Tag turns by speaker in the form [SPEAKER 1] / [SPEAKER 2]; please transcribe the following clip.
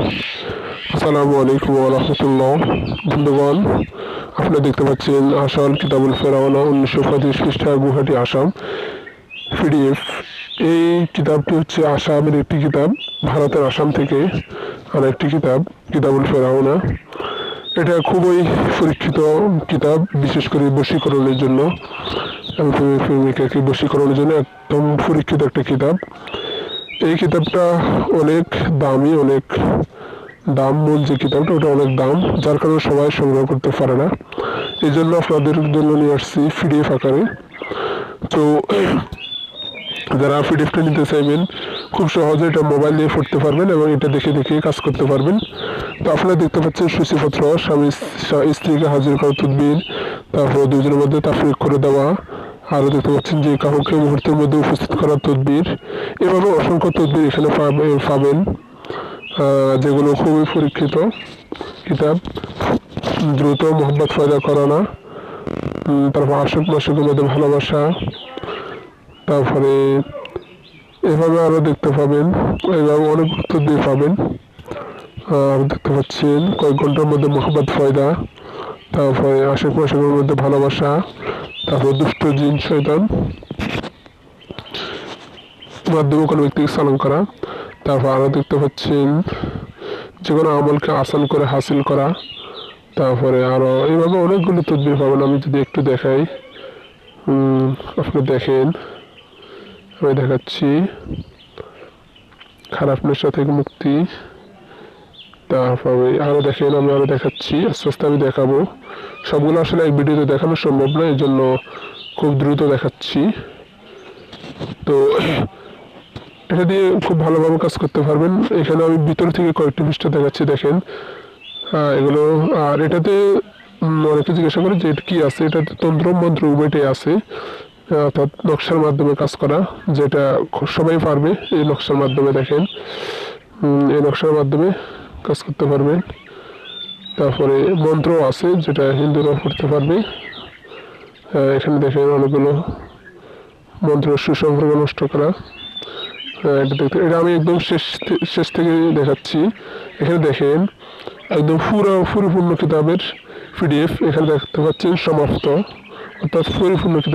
[SPEAKER 1] আসসালামু আলাইকুম ওয়া রাহমাতুল্লাহ। বন্ধুগণ, আপনারা দেখতে পাচ্ছেন আসাল কিতাবুল ফেরাউনা 1935 পৃষ্ঠা, গুয়াহাটি, আসাম, পিডিএফ। এই কিতাবটি হচ্ছে আসামের একটি কিতাব, ভারতের আসাম থেকে আর একটি কিতাব, কিতাবুল ফেরাউনা। এটা খুবই পরীক্ষিত কিতাব, বিশেষ করে বশীকরণের জন্য, প্রেমিকাকে বশীকরণের জন্য একদম পরীক্ষিত একটা কিতাব। এই কিতাবটা অনেক দামি, অনেক দাম। মূল যে কিতাবটা ওটা অনেক দাম, যার কারণে সবাই সংগ্রহ করতে পারে না। এই জন্য আপনাদের জন্য নিয়ে আসছি পিডিএফ আকারে। তো যারা পিডিএফটা নিতে চাইবেন, খুব সহজে এটা মোবাইল দিয়ে পড়তে পারবেন এবং এটা দেখে দেখে কাজ করতে পারবেন। তো আপনারা দেখতে পাচ্ছেন সূচিপত্র, স্বামী স্ত্রীকে হাজির করা তদবির, তারপর দুজনের মধ্যে তাফরিক করে দেওয়া, আরও দেখতে পাচ্ছেন যে কাউকে মুহূর্তের মধ্যে উপস্থিত করার তদবির। এভাবে অসংখ্য তদবির এখানে পাবেন, যেগুলো খুবই পরীক্ষিত কিতাব। দ্রুত মোহাম্মত পয়দা করানো, তারপর আশিক মাসিকের মধ্যে ভালোবাসা, তারপরে এভাবে আরও দেখতে পাবেন, এইভাবে অনেক তদবির পাবেন। আর দেখতে পাচ্ছেন কয়েক ঘন্টার মধ্যে মোহাম্মত পয়দা, তারপরে আশিক মাসিকের মধ্যে ভালোবাসা, তারপর দুষ্ট জিন শয়তান মাধ্যমে কোনো ব্যক্তিকে সালাম করা। তারপর আরও দেখতে পাচ্ছেন যে কোনো আমলকে আসান করে হাসিল করা। তারপরে আরও এইভাবে অনেকগুলো তদবির পাবেন। আমি যদি একটু দেখাই, আপনি দেখেন, আমি দেখাচ্ছি। খারাপ নেশা থেকে মুক্তি, তারপরে আরও দেখেন, আমি আরও দেখাচ্ছি, আস্তে আস্তে আমি দেখাবো। সবগুলো আসলে এক ভিডিওতে দেখানো সম্ভব না, এই জন্য খুব দ্রুত দেখাচ্ছি। তো এটা দিয়ে খুব ভালোভাবে কাজ করতে পারবেন। এখানে আমি ভিতর থেকে কয়েকটি পৃষ্ঠা দেখাচ্ছি, দেখেন এগুলো। আর এটাতে অনেকে জিজ্ঞাসা করে যে এটা কী আছে, এটাতে তন্ত্র মন্ত্র উভয়টাই আছে, অর্থাৎ নকশার মাধ্যমে কাজ করা, যেটা সবাই পারবে। এই নকশার মাধ্যমে দেখেন, এই নকশার মাধ্যমে কাজ করতে পারবেন। তারপরে মন্ত্র আছে, যেটা হিন্দুরা পড়তে পারবে। এখানে দেখেন অনেকগুলো মন্ত্র, সুসম্পর্ক নষ্ট করা। এটা দেখতে, এটা আমি একদম শেষ থেকে দেখাচ্ছি। এখানে দেখেন একদম পরিপূর্ণ কিতাবের পিডিএফ এখানে দেখতে পাচ্ছেন, সমাপ্ত, অর্থাৎ পরিপূর্ণ কিতাব।